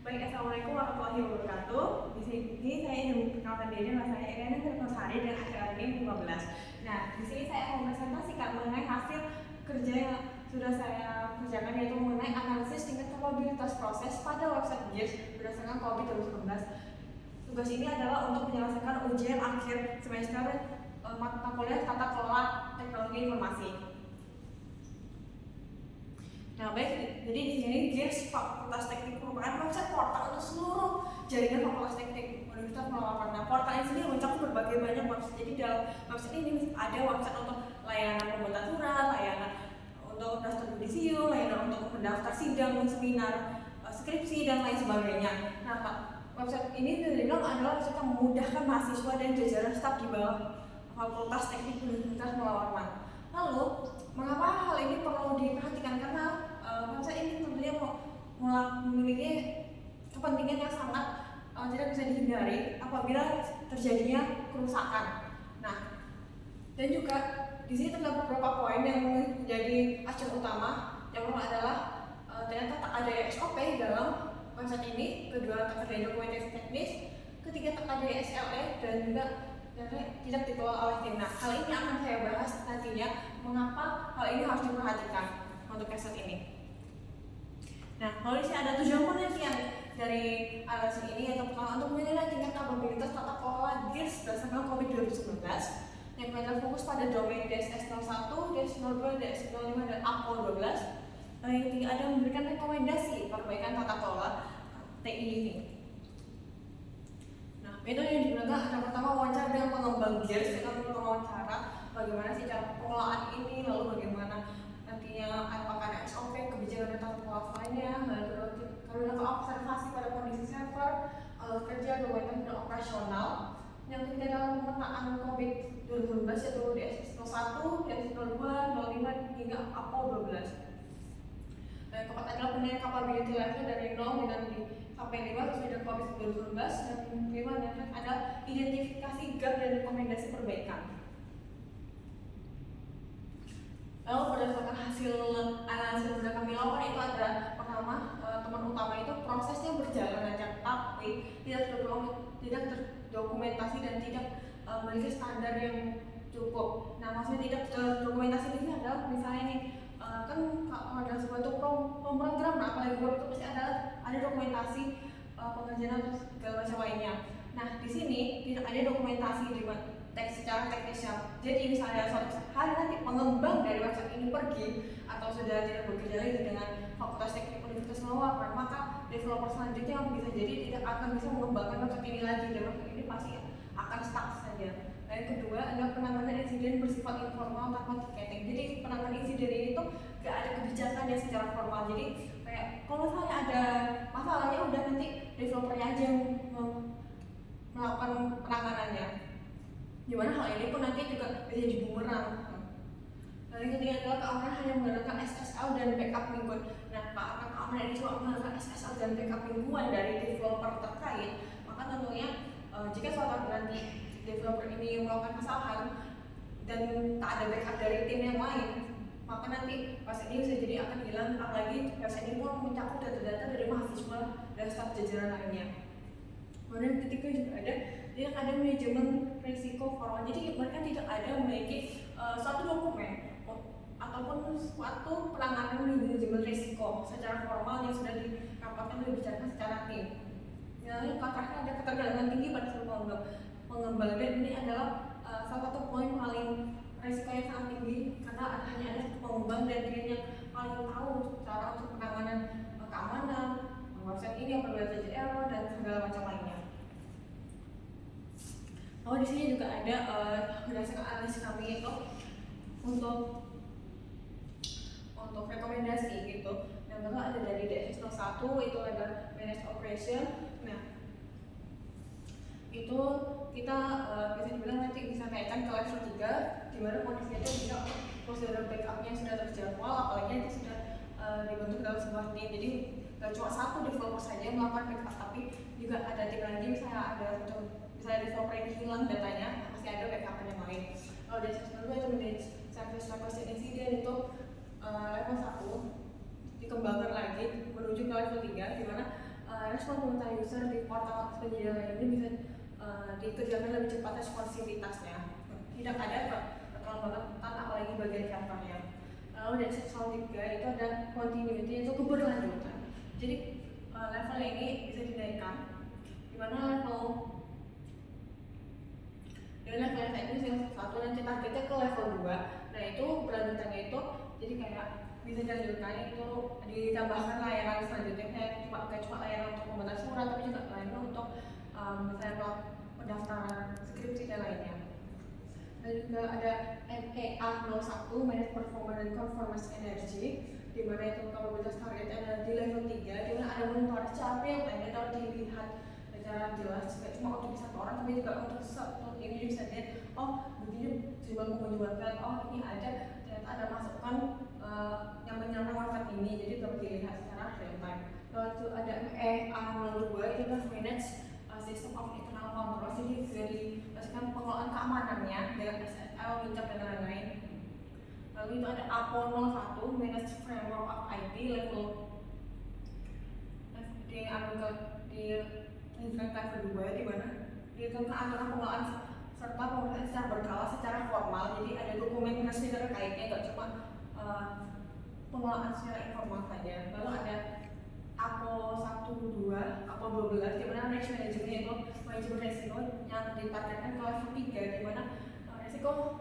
Baik, Assalamualaikum warahmatullahi wabarakatuh. Di sini saya ingin memperkenalkan diri, nama saya Irena Firdausari dan acara ini 15. Nah, di sini saya mau presentasikan mengenai hasil kerja yang sudah saya kerjakan, yaitu mengenai analisis tingkat kapabilitas proses pada website GIRS berdasarkan COVID 2019. Tugas ini adalah untuk menyelesaikan ujian akhir semester mata kuliah tata kelola teknologi informasi. Nah, baik, jadi di sini GIRS Fakultas Teknik merupakan website portal untuk seluruh jaringan Fakultas Teknik Universitas Purwakarta. Nah, portal ini sendiri mencakup berbagai banyak website. Jadi dalam website ini ada website untuk layanan pembuatan surat, layanan untuk daftar yudisium, layanan untuk mendaftar sidang, seminar, skripsi dan lain sebagainya. Nah, website ini dibilang adalah website yang memudahkan mahasiswa dan jajaran staf di bawah Fakultas Teknik Universitas Purwakarta. Lalu, mengapa hal ini perlu diperhatikan? Karena website ini tentunya memiliki kepentingan yang sangat tidak bisa dihindari apabila terjadinya kerusakan. Nah, dan juga di sini terdapat beberapa poin yang menjadi acuan utama. Yang pertama adalah ternyata tak ada SOP dalam website ini, kedua tak ada dokumentasi teknis, ketiga tak ada SLA, dan juga tidak dikelola oleh tim. Nah, hal ini akan saya bahas nantinya mengapa hal ini harus diperhatikan untuk episode ini. Nah, kalau di sini ada tujuan penelitian dari analisis ini, yaitu pertama untuk menilai tingkat kapabilitas tata kelola GIRS berdasarkan COVID 2019 yang adalah fokus pada domain DSS01, DS02, DS05, dan APO 12. Yang ketiga ada memberikan rekomendasi perbaikan tata kelola TI ini. Metode yang digunakan ada pertama wawancara dengan pengembang GIRS, kita mewawancara bagaimana sih cara pengelolaan ini, lalu bagaimana nantinya apakah ada SOP, kebijakan dan tata kelola lainnya, lalu observasi pada kondisi server, kerja, dokumentasi dan operasional. Yang ketiga adalah pemetaan COVID 2019 yaitu DS01, DS02, 05 hingga APO 12. Dan keempat adalah penilaian capability level dari 0 dengan sampai 5 sesuai dengan COVID 2019. Dan kelima ada identifikasi gap dan rekomendasi perbaikan. Lalu berdasarkan hasil analisis yang sudah kami lakukan itu ada pertama teman utama itu prosesnya berjalan lancar tapi tidak terdokumentasi dan tidak memiliki standar yang cukup. Nah, maksudnya tidak terdokumentasi ini adalah misalnya nih kan kalau ada sebuah pemrograman apalagi web itu pasti ada dokumentasi pengerjaan atau segala macam lainnya. Nah, di sini tidak ada dokumentasi di teks secara teknisnya. Jadi misalnya suatu hari nanti pengembang dari website ini pergi atau sudah tidak bekerja lagi dengan Fakultas Teknik Universitas Purwakarta, maka developer selanjutnya yang bisa jadi tidak akan bisa mengembangkan website ini lagi dan website ini pasti akan stuck saja. Dan yang kedua adalah penanganan insiden bersifat informal tanpa tiketing. Jadi penanganan insiden ini tuh gak ada kebijakan yang secara formal. Jadi kayak kalau misalnya ada masalahnya udah nanti developernya aja yang melakukan penanganannya. Dimana hal ini pun nanti juga bisa jadi bumerang. Dan yang ketiga adalah keamanan hanya menggunakan SSL dan backup mingguan. Nah, keamanan ini cuma menggunakan SSL dan backup mingguan dari developer terkait, maka tentunya jika suatu hari nanti developer ini melakukan kesalahan dan tak ada backup dari tim yang lain, maka nanti website ini bisa jadi akan hilang. Apalagi website ini pun mencakup data-data dari mahasiswa dan staf jajaran lainnya. Kemudian ketiga juga tidak ada manajemen risiko formal. Jadi mereka tidak ada memiliki suatu dokumen ataupun suatu penanganan manajemen risiko secara formal yang sudah dirapatkan dan dibicarakan secara tim. Yang terakhir ada ketergantungan tinggi pada seluruh pengembang, dan ini adalah salah satu poin paling risiko yang sangat tinggi karena hanya ada satu pengembang dan dia yang paling tahu cara untuk penanganan keamanan website ini apabila terjadi error dan segala macam lainnya. Lalu di sini juga ada berdasarkan analisis kami itu untuk rekomendasi gitu. Yang pertama ada dari DS01 itu ada manage operation. Nah, itu kita bisa dibilang nanti bisa naikkan ke level 3 di mana kondisinya itu bisa prosedur backupnya sudah terjadwal, apalagi nanti sudah dibentuk dalam sebuah tim. Jadi gak cuma satu developer saja yang melakukan backup, tapi juga ada tim lagi. Misalnya developer ini hilang datanya, pasti ada backup yang lain. Kalau dari sistem itu manage service request incident itu level 1 dikembangkan lagi menuju ke level 3 di mana respon komentar user di portal penyedia ini bisa dikerjakan lebih cepat responsivitasnya. Tidak ada keterlambatan apalagi bagian servernya. Lalu dari seksual 3 itu ada continuity, itu keberlanjutan. Jadi level ini bisa dinaikkan, dimana level teknis yang 1 nanti targetnya ke level 2. Nah itu berlanjutannya itu jadi kayak bisa dilanjutkan itu ditambahkan layanan selanjutnya, kayak cuma layanan untuk membuat surat, tapi juga layanan untuk misalnya pendaftaran skripsi dan lainnya. Dan juga ada MEA01 Manage Performance and Conformance Energy, di mana itu kapabilitas targetnya ada di level 3, di mana ada monitor capek yang lainnya dapat dilihat secara jelas, tidak cuma untuk satu orang tapi juga untuk satu ini bisa lihat, oh begini jumlah pengunjung, oh ini ada ternyata ada masukan yang menyerang website ini, jadi dapat dilihat secara real time. Lalu itu ada MEA02 itu kan manage system of internal control, jadi berdasarkan pengelolaan keamanannya dengan SSL, WinChat dan lain-lain. Lalu itu ada APO01 manage framework of IT level di level 2, di mana dilakukan aturan pengelolaan serta pemeriksaan secara berkala secara formal, jadi ada dokumen resmi terkaitnya, tidak cuma pengelolaan secara informal saja. Lalu ada APO 12, APO 12, di mana risk management itu manajemen resiko yang ditargetkan ke level 3, di mana resiko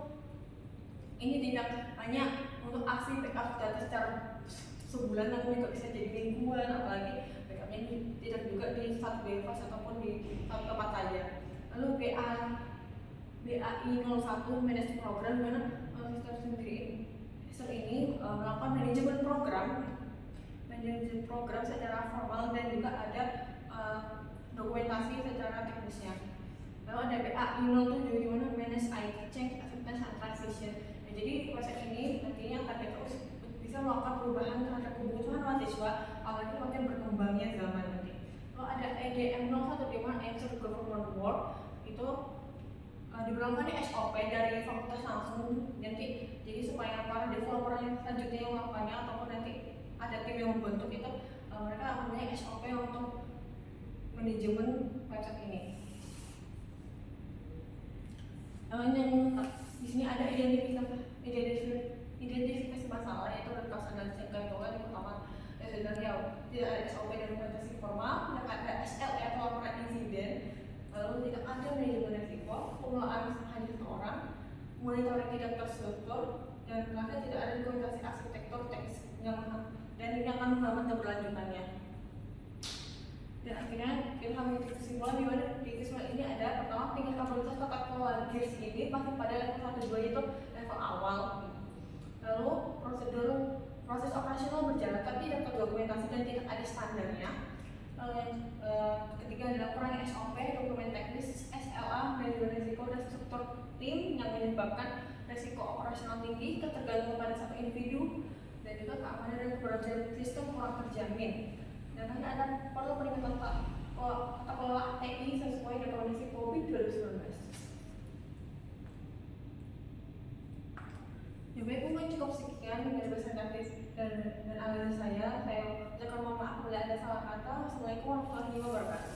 ini tidak hanya untuk aksi backup data secara sebulan, namun juga bisa jadi mingguan, apalagi backupnya tidak juga di satu device ataupun di satu tempat saja. Lalu BAI01 manage program, mana sistem ini melakukan manajemen program secara formal dan juga ada dokumentasi secara teknisnya. Lalu ada BAI07 di mana manage IT change, acceptance and transition. Nah, jadi proses ini nantinya target terus bisa melakukan perubahan terhadap kebutuhan mahasiswa, apalagi makin berkembangnya zaman nanti. Lalu ada EDM01 di mana Answer Government Work, itu diberlakukan di SOP dari fakultas langsung nanti, jadi supaya para developer yang selanjutnya yang melakukannya ataupun nanti ada tim yang membentuk itu mereka akan punya SOP untuk manajemen website ini. Yang di sini ada identifikasi masalah, yaitu rekasan dan ketentuan yang pertama sebenarnya tidak ada SOP dan dokumentasi formal, tidak ada SLA atau laporan insiden, lalu tidak ada manajemen risiko, pengelolaan hanya satu orang, monitoring tidak terstruktur, dan terakhir tidak ada dokumentasi arsitektur teknis dan ini akan menghambat keberlanjutannya. Dan akhirnya kita memiliki kesimpulan di mana di kesimpulan ini ada pertama tingkat kapabilitas tata kelola GIRS ini masih pada level 1-2, itu level awal. Lalu proses operasional berjalan tapi tidak terdokumentasi dan tidak ada standarnya. Lalu yang ketiga adalah kurangnya SOP, dokumen teknis, SLA, manajemen risiko dan struktur tim yang menyebabkan risiko operasional tinggi, ketergantungan pada satu individu, dan juga keamanan dan keberlanjutan sistem kurang terjamin. Dan nanti ada perlu peningkatan tata kelola TI sesuai rekomendasi COVID 2019. Ya baik, mungkin cukup sekian dari presentatif dan analisa saya. Saya ucapkan mohon maaf bila ada salah kata. Assalamualaikum warahmatullahi wabarakatuh.